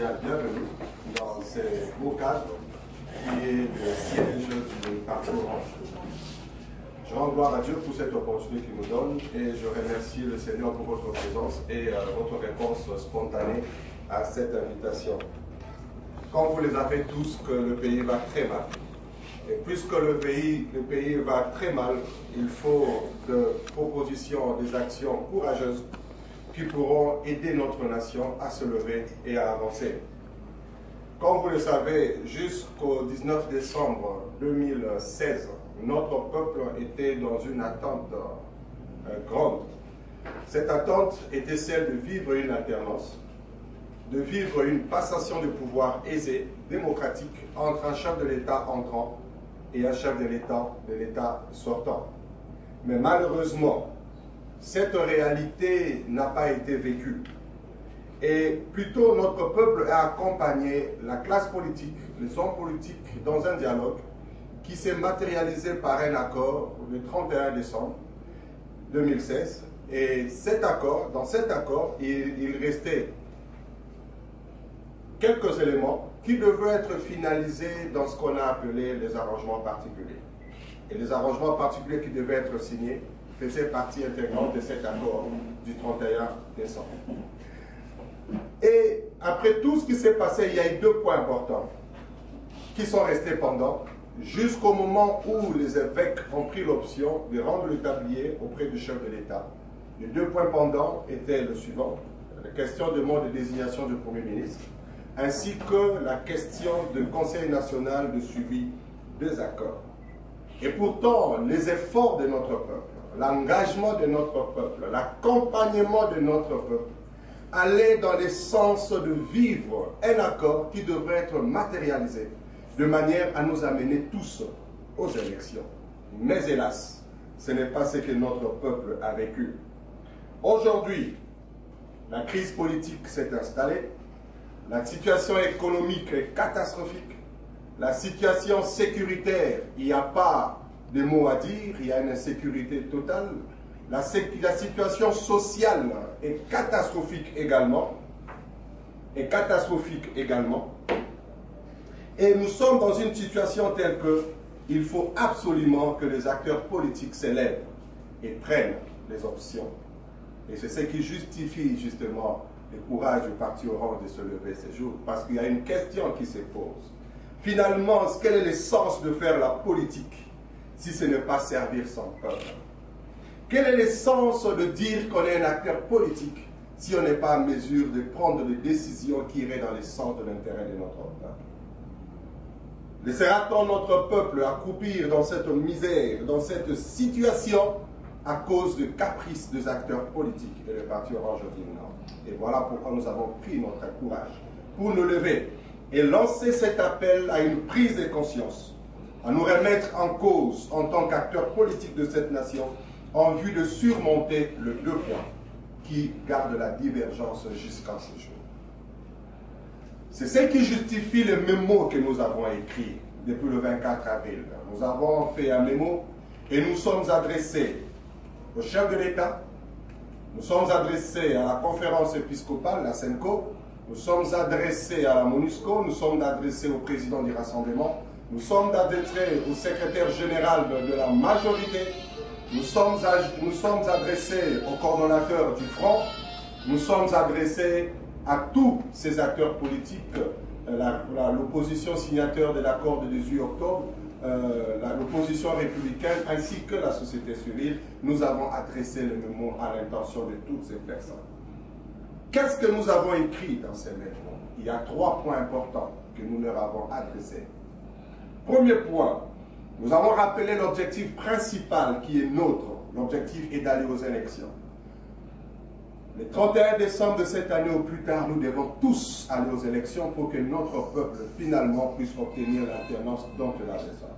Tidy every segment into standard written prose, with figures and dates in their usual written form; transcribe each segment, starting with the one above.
bien bienvenue dans ces beaux cadres qui est le siège du Parti Orange. Je rends gloire à Dieu pour cette opportunité qu'il nous donne et je remercie le Seigneur pour votre présence et votre réponse spontanée à cette invitation. Comme vous les avez tous, que le pays va très mal. Et puisque le pays va très mal, il faut des propositions, des actions courageuses qui pourront aider notre nation à se lever et à avancer. Comme vous le savez, jusqu'au 19 décembre 2016, notre peuple était dans une attente grande. Cette attente était celle de vivre une alternance, de vivre une passation de pouvoir aisée, démocratique, entre un chef de l'État entrant et un chef de l'État sortant. Mais malheureusement, cette réalité n'a pas été vécue. Et plutôt, notre peuple a accompagné la classe politique, les hommes politiques, dans un dialogue qui s'est matérialisé par un accord le 31 décembre 2016. Et dans cet accord, il restait quelques éléments qui devaient être finalisés dans ce qu'on a appelé les arrangements particuliers. Et les arrangements particuliers qui devaient être signés faisaient partie intégrante de cet accord du 31 décembre. Et après tout ce qui s'est passé, il y a eu deux points importants qui sont restés pendants jusqu'au moment où les évêques ont pris l'option de rendre le tablier auprès du chef de l'État. Les deux points pendants étaient le suivant: la question de mode de désignation du Premier ministre, ainsi que la question du Conseil national de suivi des accords. Et pourtant, les efforts de notre peuple, l'engagement de notre peuple, l'accompagnement de notre peuple allaient dans le sens de vivre un accord qui devrait être matérialisé de manière à nous amener tous aux élections. Mais hélas, ce n'est pas ce que notre peuple a vécu. Aujourd'hui, la crise politique s'est installée, la situation économique est catastrophique, la situation sécuritaire, il n'y a pas de mots à dire, il y a une insécurité totale, la situation sociale est catastrophique également, et nous sommes dans une situation telle que il faut absolument que les acteurs politiques s'élèvent et prennent les options. Et c'est ce qui justifie justement le courage du Parti Orange de se lever ces jours, parce qu'il y a une question qui se pose. Finalement, quel est le sens de faire la politique si ce n'est pas servir son peuple? Quel est le sens de dire qu'on est un acteur politique si on n'est pas en mesure de prendre des décisions qui iraient dans le sens de l'intérêt de notre peuple? Laissera-t-on notre peuple accroupir dans cette misère, dans cette situation à cause de caprices des acteurs politiques? Et le Parti Orange dit non. Et voilà pourquoi nous avons pris notre courage pour nous lever et lancer cet appel à une prise de conscience, à nous remettre en cause en tant qu'acteurs politiques de cette nation, en vue de surmonter le deux points qui gardent la divergence jusqu'à ce jour. C'est ce qui justifie le mémo que nous avons écrit depuis le 24 avril. Nous avons fait un mémo et nous sommes adressés au chef de l'État, nous sommes adressés à la conférence épiscopale, la SENCO, nous sommes adressés à la MONUSCO, nous sommes adressés au président du Rassemblement, nous sommes adressés au secrétaire général de la majorité, nous sommes adressés au coordonnateur du Front, nous sommes adressés à tous ces acteurs politiques, l'opposition signateur de l'accord du 18 octobre, l'opposition républicaine ainsi que la société civile. Nous avons adressé le mémo à l'intention de toutes ces personnes. Qu'est-ce que nous avons écrit dans ces mémos? Il y a trois points importants que nous leur avons adressés. Premier point, nous avons rappelé l'objectif principal qui est nôtre. L'objectif est d'aller aux élections. Le 31 décembre de cette année au plus tard, nous devons tous aller aux élections pour que notre peuple finalement puisse obtenir l'alternance dont il a besoin.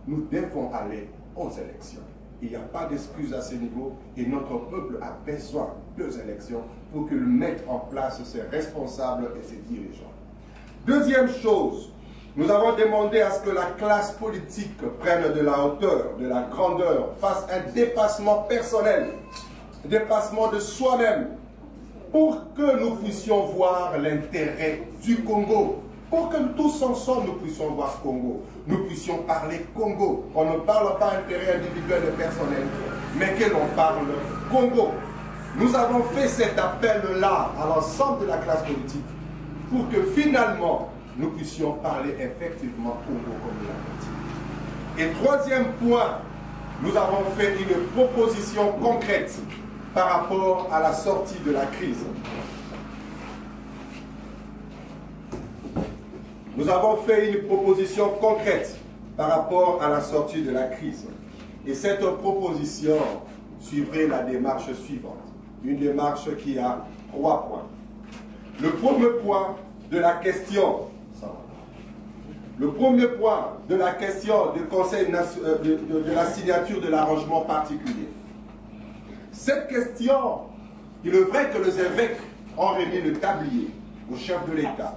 Nous devons aller aux élections. Il n'y a pas d'excuse à ce niveau et notre peuple a besoin des élections pour qu'il mette en place ses responsables et ses dirigeants. Deuxième chose, nous avons demandé à ce que la classe politique prenne de la hauteur, de la grandeur, fasse un dépassement personnel, un dépassement de soi-même, pour que nous puissions voir l'intérêt du Congo, pour que tous ensemble nous puissions voir Congo, nous puissions parler Congo. On ne parle pas intérêt individuel et personnel, mais que l'on parle Congo. Nous avons fait cet appel-là à l'ensemble de la classe politique pour que finalement nous puissions parler effectivement Congo comme il l'a dit. Et troisième point, nous avons fait une proposition concrète par rapport à la sortie de la crise. Nous avons fait une proposition concrète par rapport à la sortie de la crise. Et cette proposition suivrait la démarche suivante. Une démarche qui a 3 points. Le premier point de la question, du Conseil de la signature de l'arrangement particulier. Cette question, il est vrai que les évêques ont remis le tablier au chef de l'État.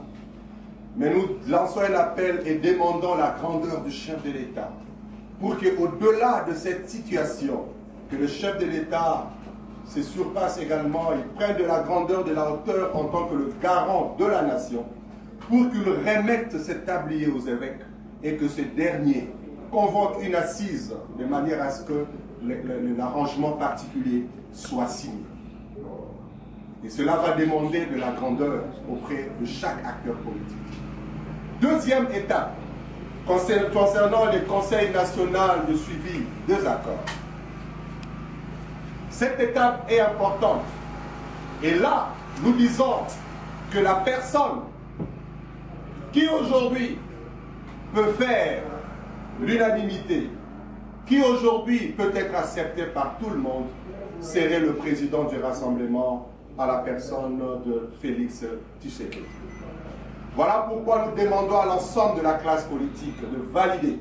Mais nous lançons un appel et demandons la grandeur du chef de l'État pour qu'au-delà de cette situation, que le chef de l'État se surpasse également, il prenne de la grandeur, de la hauteur en tant que le garant de la nation, pour qu'il remette ce tablier aux évêques et que ces derniers convoquent une assise de manière à ce que l'arrangement particulier soit signé. Et cela va demander de la grandeur auprès de chaque acteur politique. Deuxième étape, concernant le Conseil national de suivi des accords. Cette étape est importante. Et là, nous disons que la personne qui aujourd'hui peut faire l'unanimité, qui aujourd'hui peut être accepté par tout le monde, serait le président du rassemblement à la personne de Félix Tshisekedi. Voilà pourquoi nous demandons à l'ensemble de la classe politique de valider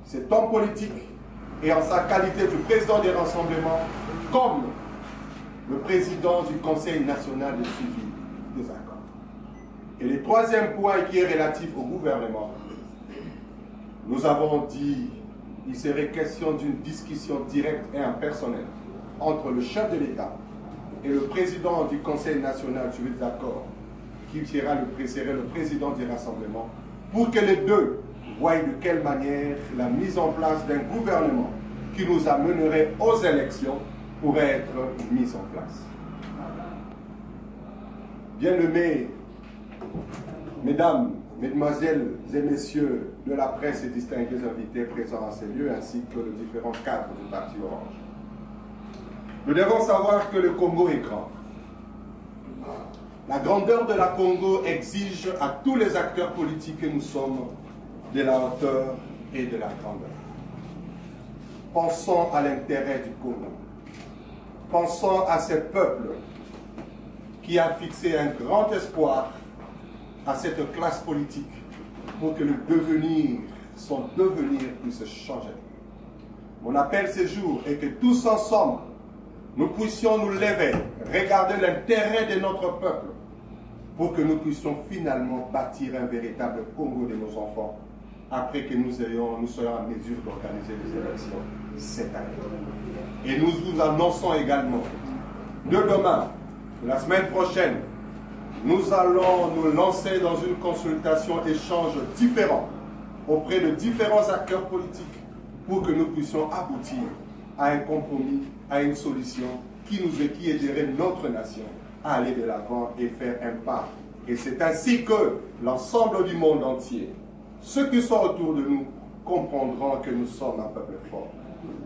cet homme politique et en sa qualité de président des rassemblements comme le président du Conseil national de suivi des accords. Et le troisième point qui est relatif au gouvernement, nous avons dit qu'il serait question d'une discussion directe et impersonnelle entre le chef de l'État et le président du Conseil national de suivi des accords, qui serait le président du rassemblement, pour que les deux voient de quelle manière la mise en place d'un gouvernement qui nous amènerait aux élections pourrait être mise en place. Bien-aimés, mesdames, mesdemoiselles et messieurs de la presse et distingués invités présents à ces lieux, ainsi que les différents cadres du Parti Orange, nous devons savoir que le Congo est grand. La grandeur de la Congo exige à tous les acteurs politiques que nous sommes de la hauteur et de la grandeur. Pensons à l'intérêt du Congo. Pensons à ce peuple qui a fixé un grand espoir à cette classe politique pour que son devenir puisse changer. Mon appel ce jour est que tous ensemble, nous puissions nous lever, regarder l'intérêt de notre peuple, pour que nous puissions finalement bâtir un véritable Congo de nos enfants, après que nous soyons en mesure d'organiser les élections cette année. Et nous vous annonçons également, de demain, de la semaine prochaine, nous allons nous lancer dans une consultation, échange différent auprès de différents acteurs politiques pour que nous puissions aboutir à un compromis, à une solution qui aiderait notre nation à aller de l'avant et faire un pas. Et c'est ainsi que l'ensemble du monde entier, ceux qui sont autour de nous, comprendront que nous sommes un peuple fort,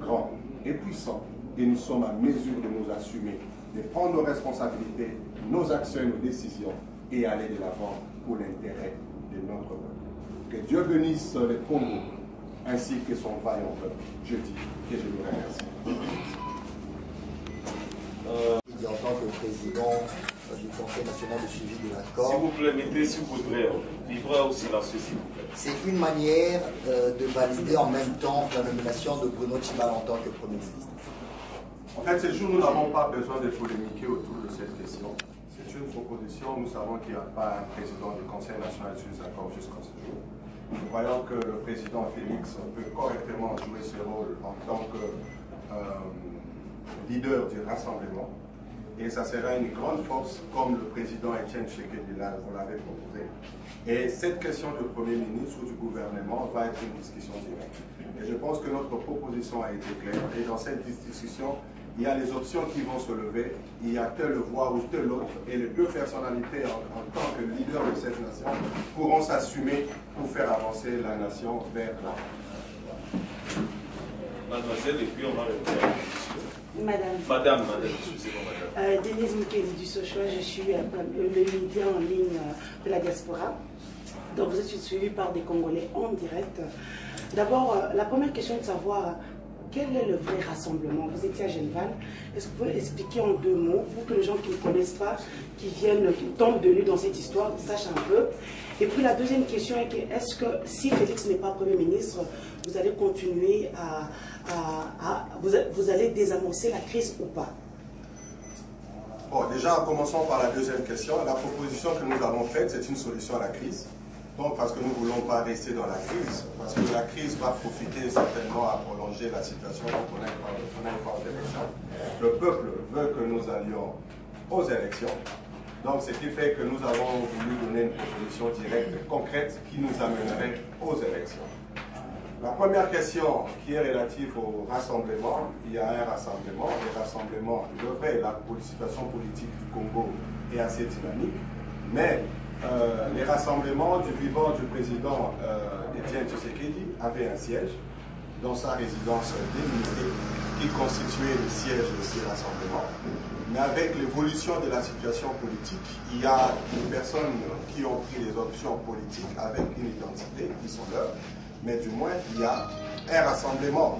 grand et puissant, et nous sommes à mesure de nous assumer, de prendre nos responsabilités, nos actions et nos décisions, et aller de l'avant pour l'intérêt de notre peuple. Que Dieu bénisse le Congo, ainsi que son vaillant peuple. Je dis et je vous remercie. En tant que président du Conseil national de suivi de l'accord. S'il vous plaît, mettez sur votre verre. Vivra au silencieux, s'il vous plaît. C'est une manière de valider en même temps la nomination de Bruno Tshibala en tant que Premier ministre. En fait, ce jour, nous n'avons pas besoin de polémiquer autour de cette question. C'est une proposition. Nous savons qu'il n'y a pas un président du Conseil national de suivi des accords jusqu'à ce jour. Nous croyons que le président Félix peut correctement jouer ce rôle en tant que leader du rassemblement. Et ça sera une grande force, comme le président Etienne Tshisekedi vous l'avait proposé. Et cette question du Premier ministre ou du gouvernement va être une discussion directe. Et je pense que notre proposition a été claire. Et dans cette discussion, il y a les options qui vont se lever. Il y a telle voix ou telle autre. Et les deux personnalités, en tant que leaders de cette nation, pourront s'assumer pour faire avancer la nation vers la... Mademoiselle, et puis on va répondre. Madame, Excusez-moi, madame. Denise Mukeli du Sochoa, je suis le média en ligne de la diaspora. Donc vous êtes suivi par des Congolais en direct. D'abord, la première question est de savoir quel est le vrai rassemblement. Vous étiez à Genval. Est-ce que vous pouvez expliquer en 2 mots pour que les gens qui ne connaissent pas, qui tombent de nu dans cette histoire, sachent un peu. Et puis la deuxième question est que est-ce que si Félix n'est pas Premier ministre, vous allez continuer vous allez désamorcer la crise ou pas? Bon, déjà, commençons par la deuxième question. La proposition que nous avons faite, c'est une solution à la crise. Donc, parce que nous ne voulons pas rester dans la crise, parce que la crise va profiter certainement à prolonger la situation qu'on a pas d'élection. Le peuple veut que nous allions aux élections. Donc, ce qui fait que nous avons voulu donner une proposition directe, concrète, qui nous amènerait aux élections. La première question qui est relative au rassemblement, il y a un rassemblement. Le rassemblement, le vrai, la situation politique du Congo est assez dynamique, mais les rassemblements du vivant du président Etienne Tshisekedi avaient un siège dans sa résidence délimitée qui constituait le siège de ces rassemblements. Mais avec l'évolution de la situation politique, il y a des personnes qui ont pris les options politiques avec une identité qui sont leurs. Mais du moins, il y a un rassemblement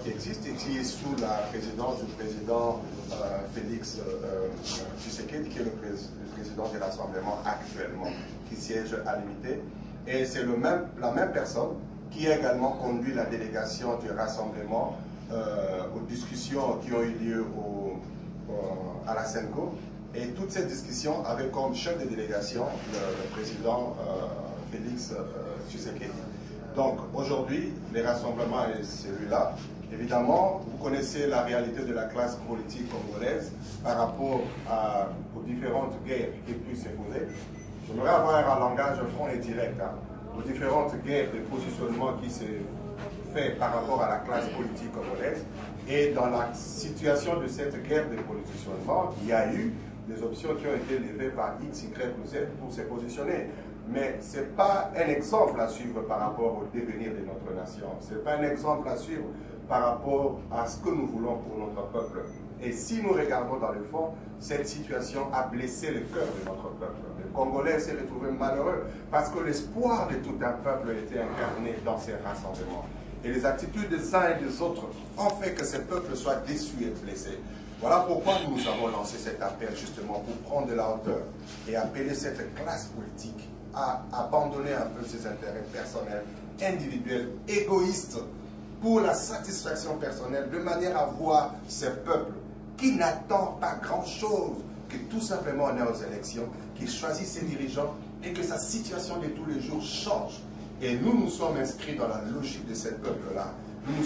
qui existe et qui est sous la présidence du président Félix Tshisekedi, qui est le président du rassemblement actuellement, qui siège à l'unité. Et c'est la même personne qui a également conduit la délégation du rassemblement aux discussions qui ont eu lieu à la Senco. Et toute cette discussion avait comme chef de délégation le président Félix Tshisekedi. Donc aujourd'hui, les rassemblements est celui-là. Évidemment, vous connaissez la réalité de la classe politique congolaise par rapport aux différentes guerres qui puissent se poser. J'aimerais avoir un langage franc et direct, aux différentes guerres de positionnement qui se fait par rapport à la classe politique congolaise. Et dans la situation de cette guerre de positionnement, il y a eu des options qui ont été levées par X, Y ou Z pour se positionner. Mais ce n'est pas un exemple à suivre par rapport au devenir de notre nation. Ce n'est pas un exemple à suivre par rapport à ce que nous voulons pour notre peuple. Et si nous regardons dans le fond, cette situation a blessé le cœur de notre peuple. Le Congolais s'est retrouvé malheureux parce que l'espoir de tout un peuple était incarné dans ces rassemblements. Et les attitudes des uns et des autres ont fait que ce peuple soit déçu et blessé. Voilà pourquoi nous avons lancé cet appel justement pour prendre de la hauteur et appeler cette classe politique à abandonner un peu ses intérêts personnels, individuels, égoïstes, pour la satisfaction personnelle, de manière à voir ce peuple qui n'attend pas grand-chose, que tout simplement on est aux élections, qu'il choisit ses dirigeants et que sa situation de tous les jours change. Et nous, nous sommes inscrits dans la logique de ce peuple-là. Nous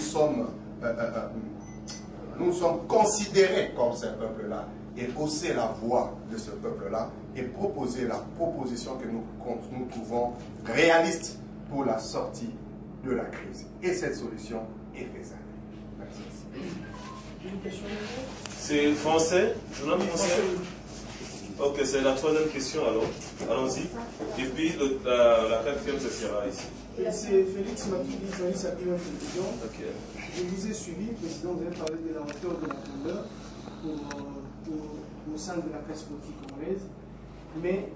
sommes considérés comme ce peuple-là. Et hausser la voix de ce peuple-là et proposer la proposition que nous trouvons réaliste pour la sortie de la crise. Et cette solution est faisable. Merci. C'est français? Journal français? Ok, c'est la troisième question alors. Allons-y. Et puis la quatrième, ce sera ici. C'est Félix Matuidi, journaliste à Télévision. Okay. Je vous ai suivi, président, vous avez parlé de la hauteur de la grandeur au sein de la classe politique congolaise. Mais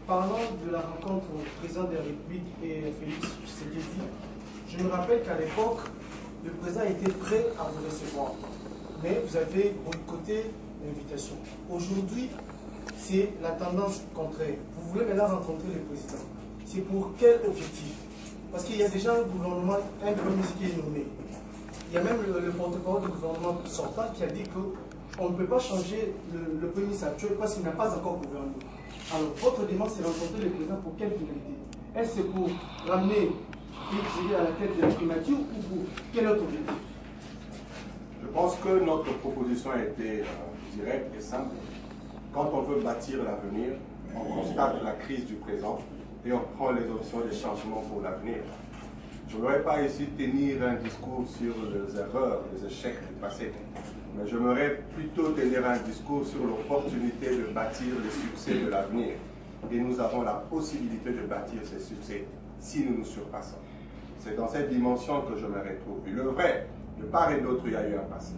parlant de la rencontre entre le président de la République et Félix Tshisekedi, je me rappelle qu'à l'époque, le président était prêt à vous recevoir. Mais vous avez boycotté l'invitation. Aujourd'hui, c'est la tendance contraire. Vous voulez maintenant rencontrer le président. C'est pour quel objectif? Parce qu'il y a déjà un gouvernement, un premier ministre qui est nommé. Il y a même le porte-parole du gouvernement sortant qui a dit qu'on ne peut pas changer le premier ministre actuel parce qu'il n'a pas encore gouverné. Alors, votre demande, c'est rencontrer le président pour quelle finalité? Est-ce que pour ramener Félix Tshisekedi à la tête de la primature ou pour quel autre objectif? Je pense que notre proposition a été directe et simple. Quand on veut bâtir l'avenir, on constate la crise du présent et on prend les options des changements pour l'avenir. Je ne voudrais pas ici tenir un discours sur les erreurs, les échecs du passé, mais j'aimerais plutôt tenir un discours sur l'opportunité de bâtir les succès de l'avenir. Et nous avons la possibilité de bâtir ces succès si nous nous surpassons. C'est dans cette dimension que je me retrouve. Et le vrai, de part et d'autre, il y a eu un passé.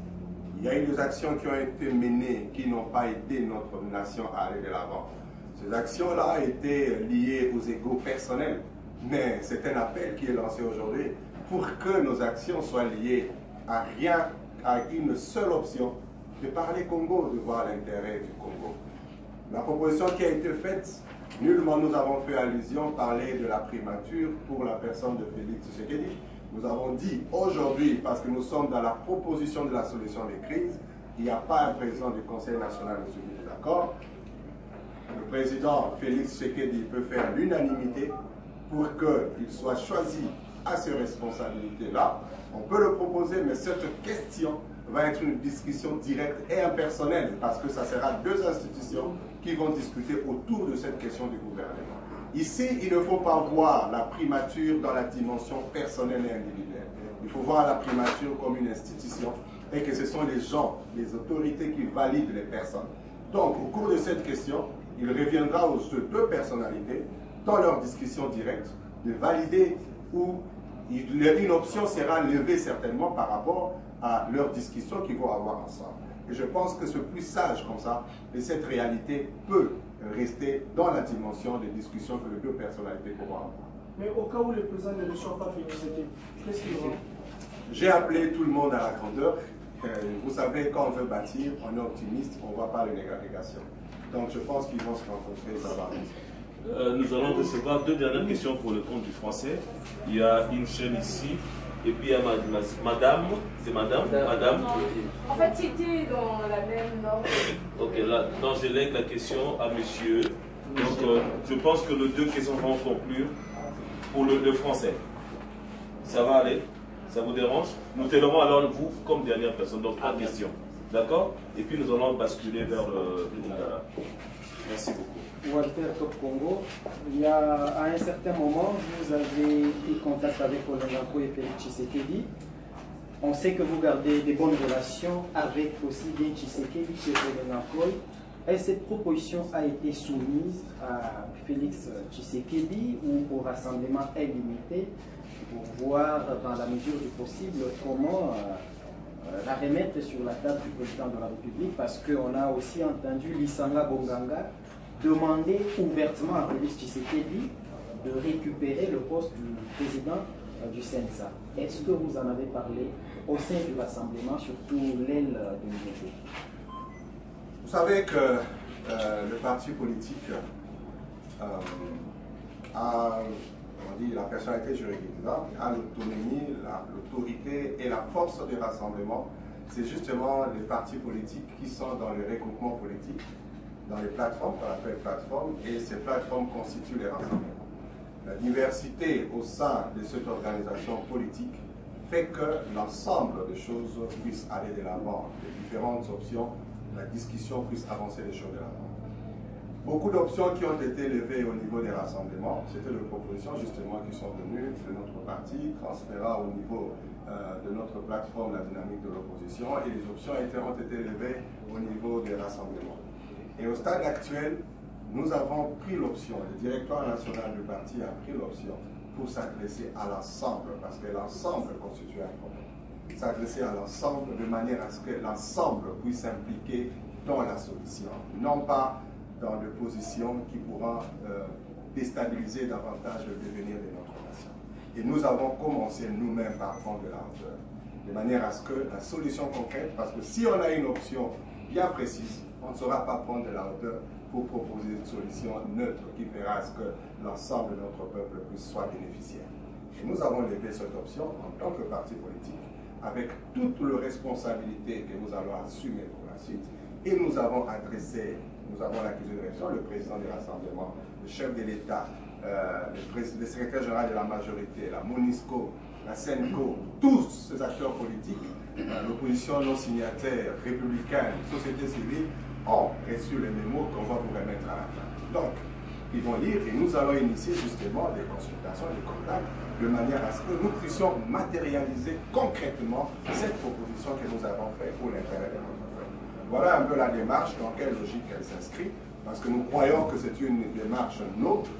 Il y a eu des actions qui ont été menées, qui n'ont pas aidé notre nation à aller de l'avant. Ces actions-là étaient liées aux égos personnels. Mais c'est un appel qui est lancé aujourd'hui pour que nos actions soient liées à rien, à une seule option, de parler Congo, de voir l'intérêt du Congo. La proposition qui a été faite, nullement nous avons fait allusion, parler de la primature pour la personne de Félix Tshisekedi. Nous avons dit aujourd'hui, parce que nous sommes dans la proposition de la solution des crises, il n'y a pas un président du Conseil national de suivi des accords. Le président Félix Tshisekedi peut faire l'unanimité pour qu'il soit choisi à ces responsabilités-là. On peut le proposer, mais cette question va être une discussion directe et impersonnelle, parce que ça sera deux institutions qui vont discuter autour de cette question du gouvernement. Ici, il ne faut pas voir la primature dans la dimension personnelle et individuelle. Il faut voir la primature comme une institution et que ce sont les gens, les autorités qui valident les personnes. Donc, au cours de cette question, il reviendra aux deux personnalités, dans leur discussion directe, de valider ou une option sera levée certainement par rapport à leur discussion qu'ils vont avoir ensemble. Et je pense que c'est plus sage comme ça, et cette réalité peut rester dans la dimension des discussions que les deux personnalités pourront avoir. Mais au cas où le président ne reçoit pas Félix Tshisekedi, qu'est-ce qu'il va? J'ai appelé tout le monde à la grandeur. Vous savez, quand on veut bâtir, on est optimiste, on ne voit pas les négations. Donc je pense qu'ils vont se rencontrer, ça va. Nous allons recevoir deux dernières questions pour le compte du français. Il y a une chaîne ici, et puis il y a madame, c'est madame. En fait, c'était dans la même norme. Ok, là, donc je lègue la question à monsieur. Donc je pense que les deux questions vont conclure pour le français. Ça va aller? Ça vous dérange? Nous t'aiderons alors vous comme dernière personne, donc trois questions. D'accord? Et puis nous allons basculer vers le Lingala. Merci beaucoup. Walter Top Congo, il y a à un certain moment, vous avez eu contact avec Olenganko et Félix Tshisekedi. On sait que vous gardez des bonnes relations avec aussi bien Tshisekedi que Olenganko. Et cette proposition a été soumise à Félix Tshisekedi ou au rassemblement illimité pour voir dans la mesure du possible comment la remettre sur la table du président de la République, parce qu'on a aussi entendu Lisanga Bonganga demander ouvertement à Félix Tshisekedi de récupérer le poste du président du CNSA. Est-ce que vous en avez parlé au sein du rassemblement, surtout l'aile de l'UNEP? Vous savez que le parti politique a, on dit, la personnalité juridique, a l'autonomie, l'autorité et la force des rassemblements. C'est justement les partis politiques qui sont dans les regroupements politiques, dans les plateformes, qu'on appelle plateformes, et ces plateformes constituent les rassemblements. La diversité au sein de cette organisation politique fait que l'ensemble des choses puissent aller de l'avant, les différentes options, la discussion puisse avancer les choses de l'avant. Beaucoup d'options qui ont été levées au niveau des rassemblements, c'était des propositions justement qui sont venues de notre parti, transféra au niveau de notre plateforme la dynamique de l'opposition, et les options ont été levées au niveau des rassemblements. Et au stade actuel, nous avons pris l'option, le directoire national du parti a pris l'option pour s'adresser à l'ensemble, parce que l'ensemble constitue un problème. S'adresser à l'ensemble de manière à ce que l'ensemble puisse s'impliquer dans la solution, non pas dans des positions qui pourront déstabiliser davantage le devenir de notre nation. Et nous avons commencé nous-mêmes par prendre de la hauteur, de manière à ce que la solution concrète, parce que si on a une option bien précise, on ne saura pas prendre de la hauteur pour proposer une solution neutre qui fera à ce que l'ensemble de notre peuple puisse soit bénéficiaire. Et nous avons levé cette option en tant que parti politique, avec toutes les responsabilités que nous allons assumer pour la suite. Et nous avons adressé, nous avons l'accusé de réaction, le président du rassemblement, le chef de l'État, le secrétaire général de la majorité, la MONUSCO la SENCO, tous ces acteurs politiques, l'opposition non signataire, républicaine, société civile, ont reçu les mémos qu'on va vous remettre à la fin. Donc, ils vont lire et nous allons initier justement des consultations, des contacts, de manière à ce que nous puissions matérialiser concrètement cette proposition que nous avons faite pour l'intérêt de notre peuple. Voilà un peu la démarche, dans quelle logique elle s'inscrit, parce que nous croyons que c'est une démarche nôtre,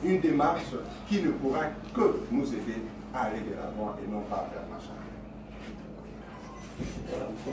une démarche qui ne pourra que nous aider à aller de l'avant et non pas à faire marche arrière.